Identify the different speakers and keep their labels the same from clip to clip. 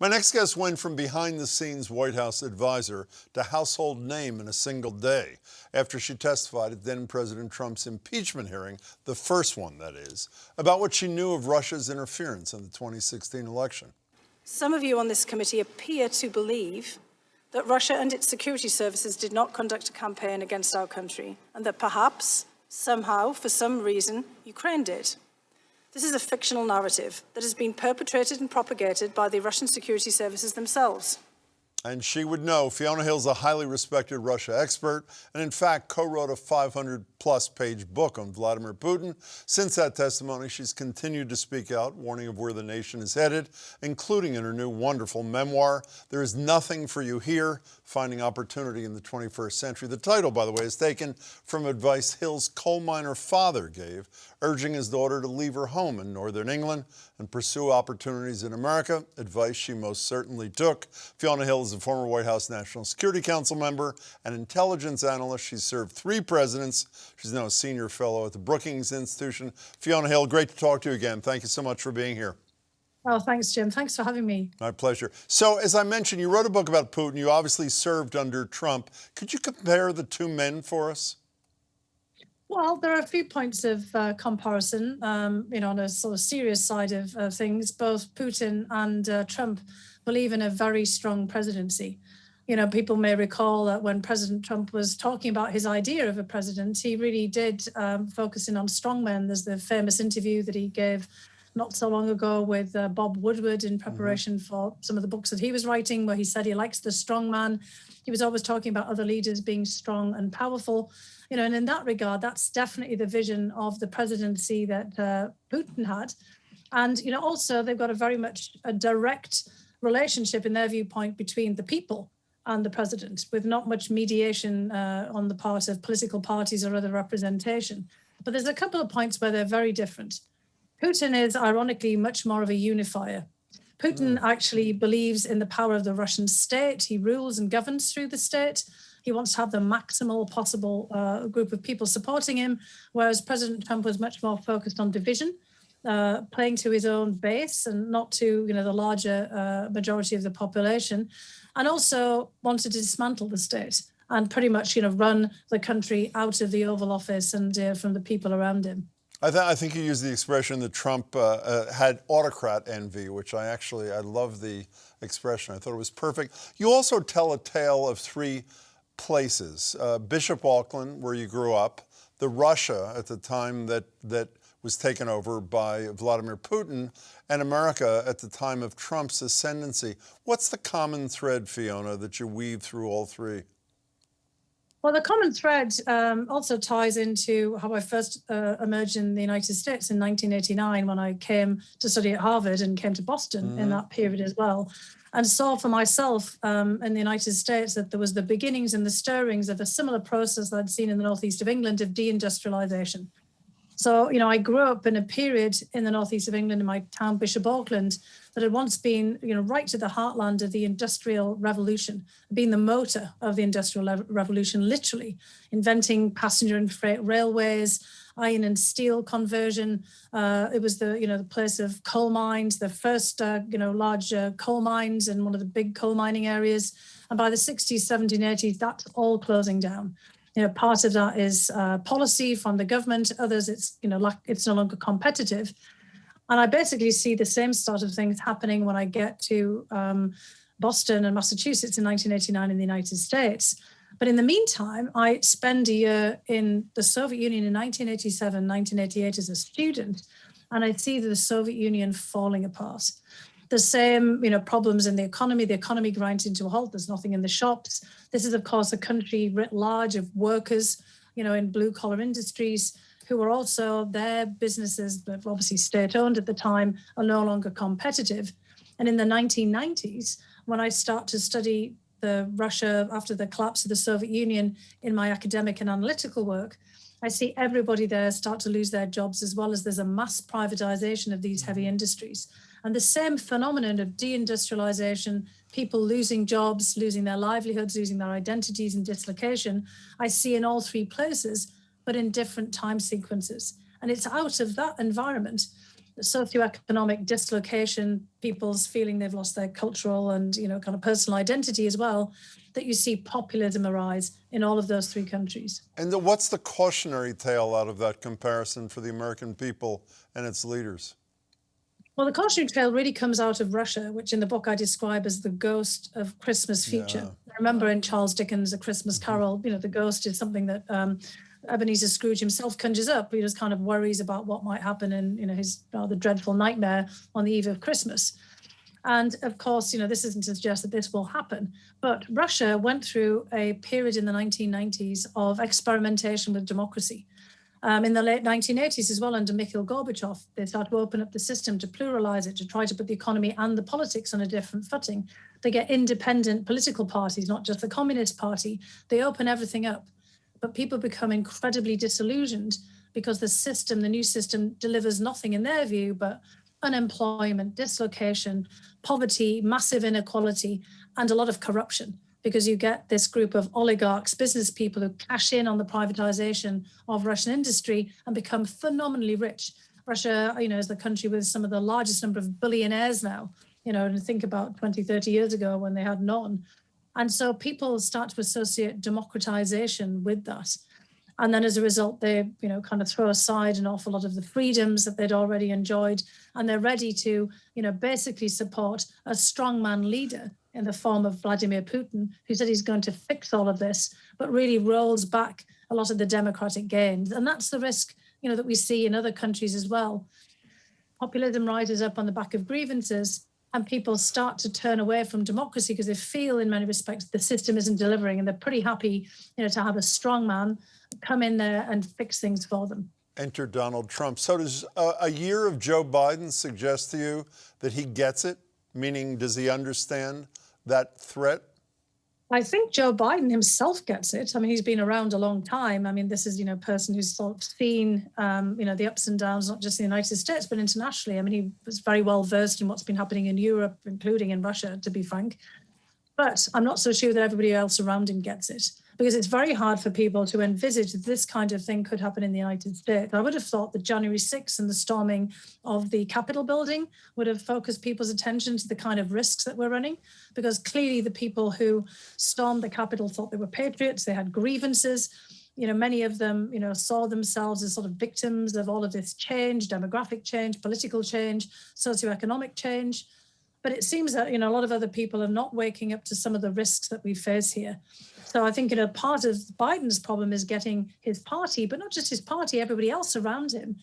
Speaker 1: My next guest went from behind-the-scenes White House advisor to household name in a single day after she testified at then-President Trump's impeachment hearing, the first one, that is, about what she knew of Russia's interference in the 2016 election.
Speaker 2: Some of you on this committee appear to believe that Russia and its security services did not conduct a campaign against our country, and that perhaps, somehow, for some reason, Ukraine did. This is a fictional narrative that has been perpetrated and propagated by the Russian security services themselves.
Speaker 1: And she would know. Fiona Hill is a highly respected Russia expert and, in fact, co-wrote a 500-plus page book on Vladimir Putin. Since that testimony, she's continued to speak out, warning of where the nation is headed, including in her new wonderful memoir, There Is Nothing for You Here, Finding Opportunity in the 21st Century. The title, by the way, is taken from advice Hill's coal miner father gave, urging his daughter to leave her home in northern England and pursue opportunities in America, advice she most certainly took. Fiona Hill is a former White House National Security Council member and intelligence analyst. She's served 3 presidents. She's now a senior fellow at the Brookings Institution. Fiona Hill, great to talk to you again. Thank you so much for being here.
Speaker 2: Oh, thanks, Jim. Thanks for having me.
Speaker 1: My pleasure. So, as I mentioned, you wrote a book about Putin. You obviously served under Trump. Could you compare the two men for us?
Speaker 2: Well, there are a few points of comparison, on a sort of serious side of things. Both Putin and Trump believe in a very strong presidency. You know, people may recall that when President Trump was talking about his idea of a president, he really did focus in on strongmen. There's the famous interview that he gave not so long ago with Bob Woodward in preparation for some of the books that he was writing, where he said he likes the strong man. He was always talking about other leaders being strong and powerful. You know, and in that regard, that's definitely the vision of the presidency that Putin had. And, you know, also they've got a very much a direct relationship in their viewpoint between the people and the president, with not much mediation on the part of political parties or other representation. But there's a couple of points where they're very different. Putin is, ironically, much more of a unifier. Putin actually believes in the power of the Russian state. He rules and governs through the state. He wants to have the maximal possible group of people supporting him, whereas President Trump was much more focused on division, playing to his own base and not to, the larger majority of the population, and also wanted to dismantle the state and pretty much, run the country out of the Oval Office and from the people around him.
Speaker 1: I think you used the expression that Trump had autocrat envy, which I love the expression. I thought it was perfect. You also tell a tale of 3 places, Bishop Auckland, where you grew up, the Russia at the time that was taken over by Vladimir Putin, and America at the time of Trump's ascendancy. What's the common thread, Fiona, that you weave through all 3?
Speaker 2: Well, the common thread also ties into how I first emerged in the United States in 1989 when I came to study at Harvard and came to Boston in that period as well, and saw for myself in the United States that there was the beginnings and the stirrings of a similar process that I'd seen in the northeast of England of deindustrialization. So, I grew up in a period in the northeast of England in my town, Bishop Auckland, that had once been, right to the heartland of the Industrial Revolution, being the motor of the Industrial Revolution, literally inventing passenger and freight railways, iron and steel conversion. It was the place of coal mines, the first, large coal mines in one of the big coal mining areas. And by the 60s, 70s, and 80s, that's all closing down. Part of that is policy from the government. Others, it's no longer competitive. And I basically see the same sort of things happening when I get to Boston and Massachusetts in 1989 in the United States. But in the meantime, I spend a year in the Soviet Union in 1987, 1988 as a student, and I see the Soviet Union falling apart. The same, problems in the economy grinds into a halt. There's nothing in the shops. This is, of course, a country writ large of workers, in blue collar industries who are also, their businesses, but obviously state-owned at the time, are no longer competitive. And in the 1990s, when I start to study the Russia after the collapse of the Soviet Union in my academic and analytical work, I see everybody there start to lose their jobs, as well as there's a mass privatization of these heavy industries. And the same phenomenon of deindustrialization, people losing jobs, losing their livelihoods, losing their identities and dislocation, I see in all 3 places, but in different time sequences. And it's out of that environment the socioeconomic dislocation, people's feeling they've lost their cultural and, kind of personal identity as well, that you see populism arise in all of those three countries.
Speaker 1: And what's the cautionary tale out of that comparison for the American people and its leaders?
Speaker 2: Well, the cautionary tale really comes out of Russia, which in the book I describe as the ghost of Christmas future. Yeah. Remember in Charles Dickens' A Christmas Carol, the ghost is something that Ebenezer Scrooge himself conjures up. He just kind of worries about what might happen in, his rather dreadful nightmare on the eve of Christmas. And of course, this isn't to suggest that this will happen, but Russia went through a period in the 1990s of experimentation with democracy. In the late 1980s as well, under Mikhail Gorbachev, they started to open up the system, to pluralize it, to try to put the economy and the politics on a different footing. They get independent political parties, not just the Communist Party. They open everything up, but people become incredibly disillusioned because the new system delivers nothing in their view but unemployment, dislocation, poverty, massive inequality, and a lot of corruption, because you get this group of oligarchs, business people who cash in on the privatization of Russian industry and become phenomenally rich. Russia, is the country with some of the largest number of billionaires now, and think about 20, 30 years ago when they had none. And so people start to associate democratization with that. And then as a result, they, kind of throw aside an awful lot of the freedoms that they'd already enjoyed. And they're ready to, basically support a strongman leader in the form of Vladimir Putin, who said he's going to fix all of this, but really rolls back a lot of the democratic gains. And that's the risk, that we see in other countries as well. Populism rises up on the back of grievances, and people start to turn away from democracy because they feel in many respects the system isn't delivering, and they're pretty happy, to have a strong man come in there and fix things for them.
Speaker 1: Enter Donald Trump. So does a year of Joe Biden suggest to you that he gets it? Meaning, does he understand that threat?
Speaker 2: I think Joe Biden himself gets it. I mean, he's been around a long time. I mean, this is, a person who's sort of seen, the ups and downs, not just in the United States, but internationally. I mean, he was very well versed in what's been happening in Europe, including in Russia, to be frank. But I'm not so sure that everybody else around him gets it, because it's very hard for people to envisage that this kind of thing could happen in the United States. I would have thought that January 6th and the storming of the Capitol building would have focused people's attention to the kind of risks that we're running, because clearly the people who stormed the Capitol thought they were patriots, they had grievances. Many of them, saw themselves as sort of victims of all of this change, demographic change, political change, socioeconomic change. But it seems that, a lot of other people are not waking up to some of the risks that we face here. So I think, part of Biden's problem is getting his party, but not just his party, everybody else around him,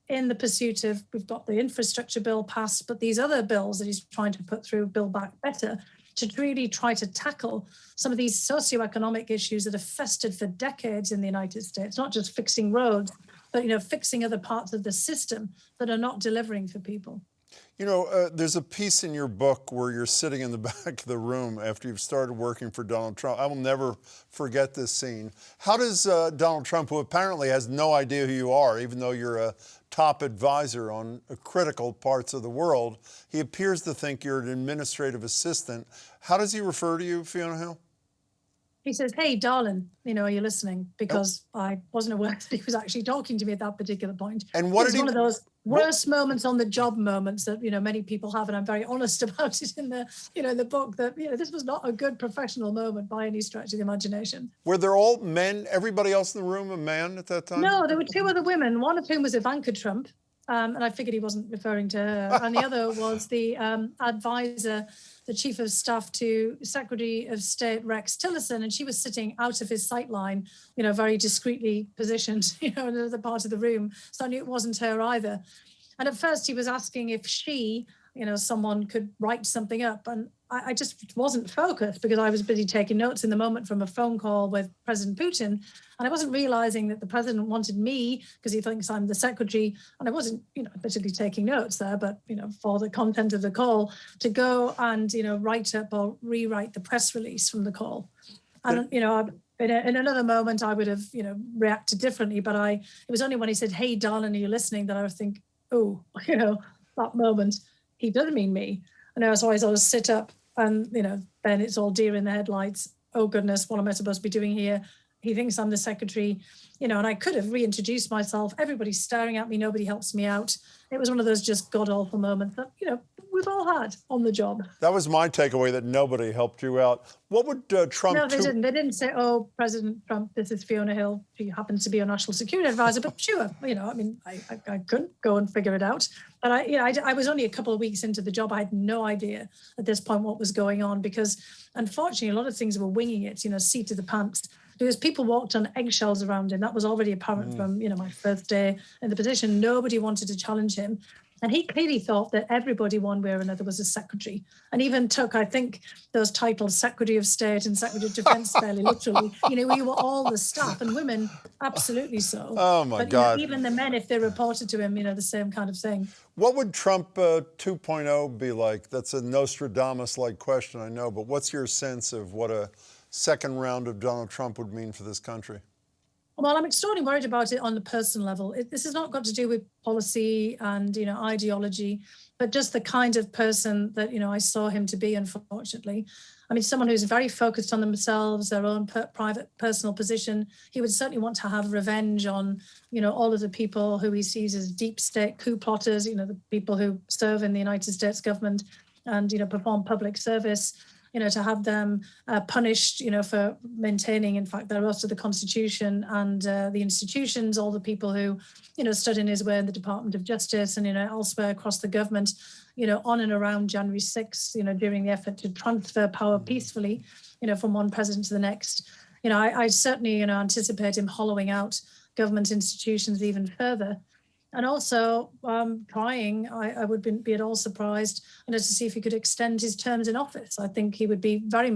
Speaker 2: in the pursuit of, we've got the infrastructure bill passed, but these other bills that he's trying to put through, Build Back Better, to really try to tackle some of these socioeconomic issues that have festered for decades in the United States, not just fixing roads, but, fixing other parts of the system that are not delivering for people.
Speaker 1: There's a piece in your book where you're sitting in the back of the room after you've started working for Donald Trump. I will never forget this scene. How does Donald Trump, who apparently has no idea who you are, even though you're a top advisor on critical parts of the world, he appears to think you're an administrative assistant. How does he refer to you, Fiona Hill?
Speaker 2: He says, "Hey, darling, are you listening?" Because I wasn't aware that he was actually talking to me at that particular point.
Speaker 1: And what
Speaker 2: it was one of those worst moments on the job moments that, many people have. And I'm very honest about it in the, in the book, that, this was not a good professional moment by any stretch of the imagination.
Speaker 1: Were there all men, everybody else in the room a man at that time?
Speaker 2: No, there were two other women, one of whom was Ivanka Trump. And I figured he wasn't referring to her. And the other was the advisor, the chief of staff to Secretary of State Rex Tillerson. And she was sitting out of his sight line, very discreetly positioned, in another part of the room. So I knew it wasn't her either. And at first he was asking if she, someone could write something up. And I just wasn't focused because I was busy taking notes in the moment from a phone call with President Putin. And I wasn't realizing that the president wanted me, because he thinks I'm the secretary, and I wasn't, basically taking notes there, but, for the content of the call, to go and, write up or rewrite the press release from the call. And, in another moment, I would have, reacted differently. But it was only when he said, "Hey, darling, are you listening?" that I would think, oh, that moment, he doesn't mean me. And so I sort of sit up and, then it's all deer in the headlights. Oh, goodness, what am I supposed to be doing here? he thinks I'm the secretary, and I could have reintroduced myself. Everybody's staring at me. Nobody helps me out. It was one of those just god-awful moments that, we've all had on the job.
Speaker 1: That was my takeaway, that nobody helped you out. What would Trump...
Speaker 2: No, they didn't. They didn't say, oh, President Trump, this is Fiona Hill. She happens to be a national security advisor. But sure, I couldn't go and figure it out. But I was only a couple of weeks into the job. I had no idea at this point what was going on, because unfortunately, a lot of things were winging it, seat of the pants. Because people walked on eggshells around him. That was already apparent from, my first day in the position. Nobody wanted to challenge him. And he clearly thought that everybody, one way or another, was a secretary, and even took, I think, those titles, Secretary of State and Secretary of Defense, fairly literally. We were all the staff, and women, absolutely so.
Speaker 1: Oh, my God.
Speaker 2: Even the men, if they reported to him, the same kind of thing.
Speaker 1: What would Trump 2.0 be like? That's a Nostradamus-like question, I know, but what's your sense of what a second round of Donald Trump would mean for this country?
Speaker 2: Well, I'm extraordinarily worried about it on the personal level. This has not got to do with policy and, ideology, but just the kind of person that, I saw him to be, unfortunately. I mean, someone who's very focused on themselves, their own private personal position. He would certainly want to have revenge on, all of the people who he sees as deep state coup plotters, the people who serve in the United States government and, perform public service. To have them punished, for maintaining, in fact, their oath to the Constitution and the institutions, all the people who, stood in his way in the Department of Justice and, elsewhere across the government, on and around January 6th, during the effort to transfer power peacefully, from one president to the next. I certainly, anticipate him hollowing out government institutions even further. And also trying, I would be at all surprised, to see if he could extend his terms in office. I think he would be very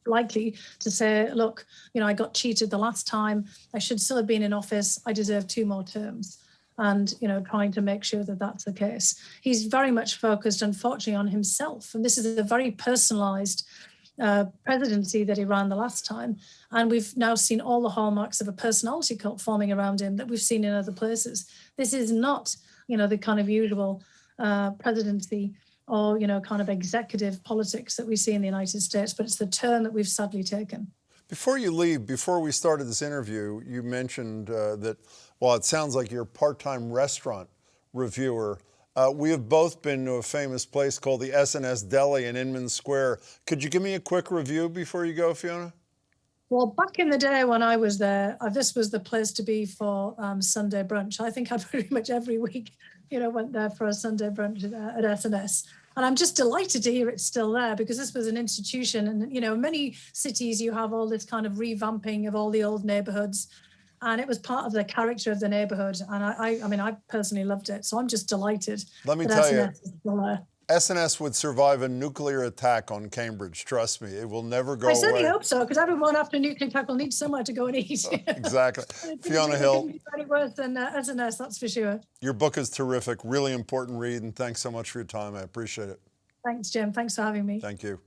Speaker 2: likely to say, look, I got cheated the last time. I should still have been in office. I deserve 2 more terms. And, trying to make sure that that's the case. He's very much focused, unfortunately, on himself. And this is a very personalized presidency that he ran the last time. And we've now seen all the hallmarks of a personality cult forming around him that we've seen in other places. This is not, the kind of usual presidency or, kind of executive politics that we see in the United States, but it's the turn that we've sadly taken.
Speaker 1: Before you leave, before we started this interview, you mentioned that, while it sounds like you're a part-time restaurant reviewer, we have both been to a famous place called the S&S Deli in Inman Square. Could you give me a quick review before you go, Fiona?
Speaker 2: Well, back in the day when I was there, this was the place to be for Sunday brunch. I think I pretty much every week, went there for a Sunday brunch at S&S. And I'm just delighted to hear it's still there, because this was an institution. And, in many cities, you have all this kind of revamping of all the old neighborhoods. And it was part of the character of the neighborhood. And I personally loved it. So I'm just delighted.
Speaker 1: Let me tell you, S&S would survive a nuclear attack on Cambridge. Trust me, it will never go away.
Speaker 2: I certainly hope so, because everyone after a nuclear attack will need somewhere to go and eat.
Speaker 1: Exactly. Fiona Hill.
Speaker 2: It couldn't be any worse than S&S, that's for sure.
Speaker 1: Your book is terrific, really important read, and thanks so much for your time. I appreciate it.
Speaker 2: Thanks, Jim. Thanks for having me.
Speaker 1: Thank you.